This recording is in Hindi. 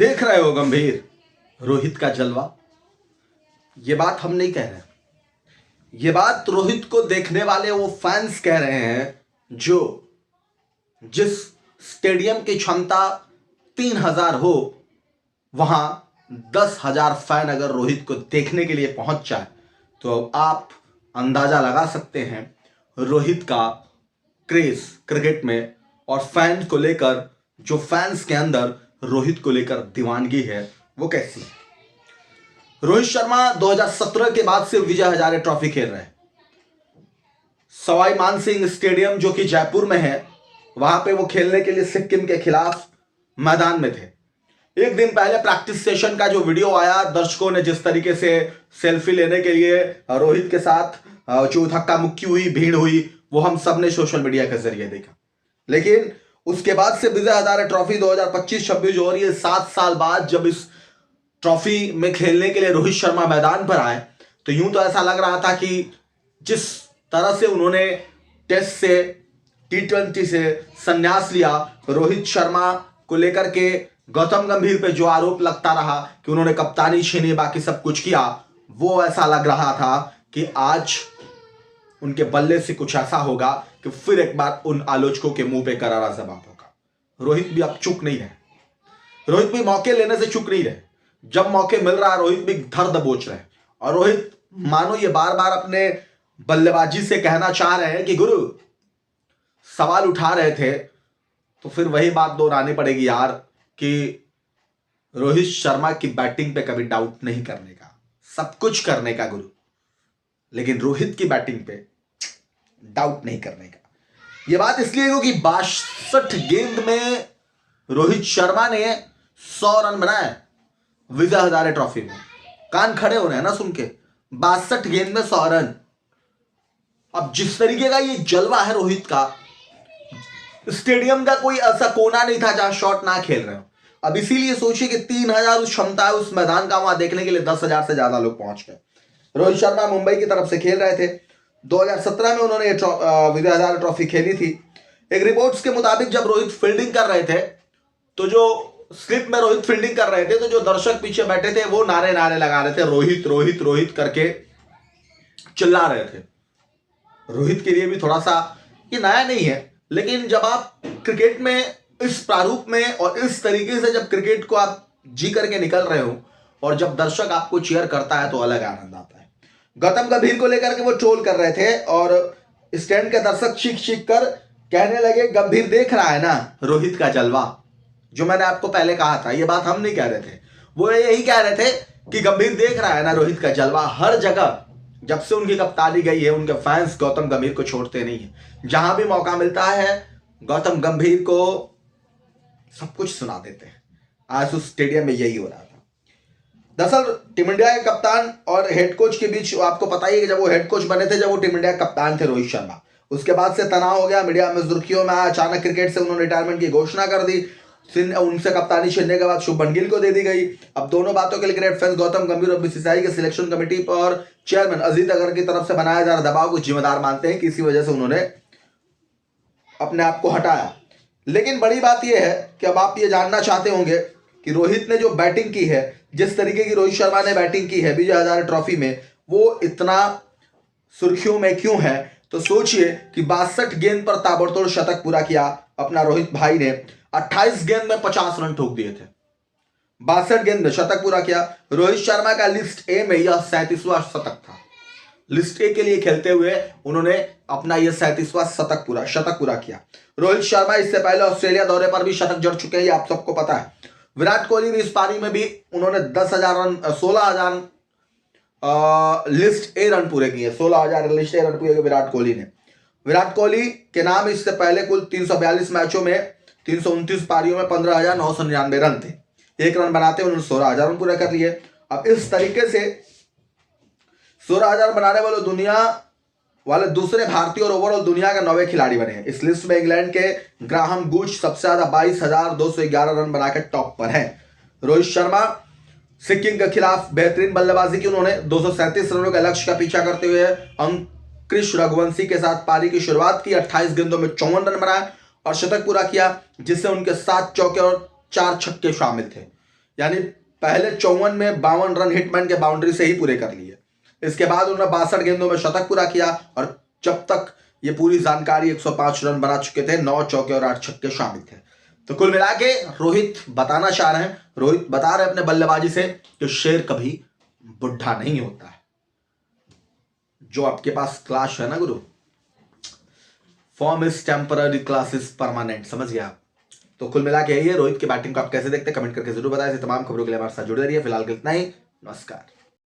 देख रहे हो गंभीर, रोहित का जलवा। ये बात हम नहीं कह रहे, ये बात रोहित को देखने वाले वो फैंस कह रहे हैं जो जिस स्टेडियम की क्षमता 3000 हो, वहां 10,000 फैन अगर रोहित को देखने के लिए पहुंच जाए तो आप अंदाजा लगा सकते हैं रोहित का क्रेज क्रिकेट में और फैन को लेकर, जो फैंस के अंदर रोहित को लेकर दीवानगी है वो कैसी है। रोहित शर्मा 2017 के बाद से विजय हजारे ट्रॉफी खेल रहे हैं। सवाई मानसिंह स्टेडियम जो कि जयपुर में है, वहां पे वो खेलने के लिए सिक्किम के खिलाफ मैदान में थे। एक दिन पहले प्रैक्टिस सेशन का जो वीडियो आया, दर्शकों ने जिस तरीके से सेल्फी लेने के लिए रोहित के साथ जो धक्का मुक्की हुई, भीड़ हुई, वो हम सब ने सोशल मीडिया के जरिए देखा। लेकिन उसके बाद से विजय हजारे ट्रॉफी 2025-26 जो हो रही है, 7 साल बाद जब इस ट्रॉफी में खेलने के लिए रोहित शर्मा मैदान पर आए, तो यूं तो ऐसा लग रहा था कि जिस तरह से उन्होंने टेस्ट से, T20 से संन्यास लिया, रोहित शर्मा को लेकर के गौतम गंभीर पे जो आरोप लगता रहा कि उन्होंने कप्तानी छीनी, बाकी सब कुछ किया, वो ऐसा लग रहा था कि आज उनके बल्ले से कुछ ऐसा होगा कि फिर एक बार उन आलोचकों के मुंह पे करारा जवाब होगा। रोहित भी अब चुप नहीं रहे, रोहित भी मौके लेने से चुप नहीं रहे। जब मौके मिल रहा है रोहित भी धर दबोच रहे हैं, और रोहित मानो ये बार बार अपने बल्लेबाजी से कहना चाह रहे हैं कि गुरु सवाल उठा रहे थे, तो फिर वही बात दोहरानी पड़ेगी यार कि रोहित शर्मा की बैटिंग पे कभी डाउट नहीं करने का, सब कुछ करने का गुरु, लेकिन रोहित की बैटिंग पे डाउट नहीं करने का। यह बात इसलिए क्योंकि 62 गेंद में रोहित शर्मा ने 100 रन बनाए विजय हजारे ट्रॉफी में। कान खड़े हो रहे हैं ना सुन के, 62 गेंद में 100 रन। अब जिस तरीके का ये जलवा है रोहित का, स्टेडियम का कोई ऐसा कोना नहीं था जहां शॉट ना खेल रहे हो। अब इसीलिए सोचिए कि 3000 उस क्षमता है उस मैदान का, वहां देखने के लिए 10,000 से ज्यादा लोग पहुंच गए। रोहित शर्मा मुंबई की तरफ से खेल रहे थे। 2017 में उन्होंने विजय हजारे ट्रॉफी खेली थी। एक रिपोर्ट्स के मुताबिक जब रोहित फील्डिंग कर रहे थे, तो जो स्लिप में रोहित फील्डिंग कर रहे थे, तो जो दर्शक पीछे बैठे थे वो नारे लगा रहे थे, रोहित रोहित रोहित करके चिल्ला रहे थे। रोहित के लिए भी थोड़ा सा ये नया नहीं है, लेकिन जब आप क्रिकेट में इस प्रारूप में और इस तरीके से जब क्रिकेट को आप जी करके निकल रहे हो और जब दर्शक आपको चीयर करता है तो अलग आनंद आता है। गौतम गंभीर को लेकर के वो ट्रोल कर रहे थे और स्टैंड के दर्शक चीख कर कहने लगे, गंभीर देख रहा है ना रोहित का जलवा। जो मैंने आपको पहले कहा था, ये बात हम नहीं कह रहे थे, वो यही कह रहे थे कि गंभीर देख रहा है ना रोहित का जलवा। हर जगह जब से उनकी कप्तानी गई है, उनके फैंस गौतम गंभीर को छोड़ते नहीं है। जहां भी मौका मिलता है गौतम गंभीर को सब कुछ सुना देते हैं। आज उस स्टेडियम में यही हो रहा था। दरअसल टीम इंडिया के कप्तान और हेड कोच के बीच आपको पता ही है कि जब वो हेड कोच बने थे, जब वो टीम इंडिया के कप्तान थे रोहित शर्मा, उसके बाद से तनाव हो गया, मीडिया में सुर्खियों में आया। अचानक क्रिकेट से उन्होंने रिटायरमेंट की घोषणा कर दी। उनसे कप्तानी छीनने के बाद शुभमन गिल को दे दी गई। अब दोनों बातों के लिए क्रिकेट फैंस गौतम गंभीर और बीसीसीआई के सिलेक्शन कमेटी पर चेयरमैन अजीत अगर की तरफ से बनाया जा रहा दबाव को जिम्मेदार मानते हैं कि इसी वजह से उन्होंने अपने आप को हटाया। लेकिन बड़ी बात यह है कि अब आप ये जानना चाहते होंगे कि रोहित ने जो बैटिंग की है, जिस तरीके की रोहित शर्मा ने बैटिंग की है विजय हजारे ट्रॉफी में, वो इतना सुर्खियों में क्यों है। तो सोचिए कि 62 गेंद पर ताबड़तोड़ शतक पूरा किया अपना रोहित भाई ने। 28 गेंद में 50 रन ठोक दिए थे, 62 गेंद में शतक पूरा किया। रोहित शर्मा का लिस्ट ए में यह 37वां शतक था। लिस्ट ए के लिए खेलते हुए उन्होंने अपना यह 37वां शतक पूरा किया। रोहित शर्मा इससे पहले ऑस्ट्रेलिया दौरे पर भी शतक जड़ चुके हैं, ये आप सबको पता है। विराट कोहली भी इस पारी में भी उन्होंने 10,000 रन, 16,000 लिस्ट ए रन पूरे किए। 16,000 लिस्ट ए रन पूरे किए विराट कोहली ने। विराट कोहली के नाम इससे पहले कुल 342 मैचों में 329 पारियों में 15,999 रन थे। एक रन बनाते उन्होंने 16,000 रन पूरे कर लिए। अब इस तरीके से 16,000 बनाने वाले दुनिया वाले दूसरे भारतीय और ओवरऑल दुनिया के 9वें खिलाड़ी बने हैं। इस लिस्ट में इंग्लैंड के ग्राहम गुच सबसे ज्यादा 22,211 रन बनाकर टॉप पर हैं। रोहित शर्मा सिक्किम के खिलाफ बेहतरीन बल्लेबाजी की, उन्होंने 237 रनों के लक्ष्य का पीछा करते हुए अंकुश रघुवंशी के साथ पारी की शुरुआत की। 28 गेंदों में 54 रन बनाए और शतक पूरा किया, जिससे उनके 7 चौके और 4 छक्के शामिल थे। यानी पहले 54 में 52 रन हिटमैन के बाउंड्री से ही पूरे कर लिए। इसके बाद उन्होंने 62 गेंदों में शतक पूरा किया और जब तक ये पूरी जानकारी 105 रन बना चुके थे, 9 चौके और 8 छक्के शामिल थे। तो कुल मिला के रोहित बताना चाह रहे हैं, रोहित बता रहे हैं अपने बल्लेबाजी से कि शेर कभी बुढ़ा नहीं होता है। जो आपके पास क्लास है ना गुरु, form is temporary, class is permanent, समझ गया आप। तो कुल मिला के यही है, रोहित की बैटिंग को आप कैसे देखते हैं कमेंट करके जरूर बताएं। तमाम खबरों के लिए हमारे साथ जुड़े रहिए। फिलहाल के इतना ही, नमस्कार।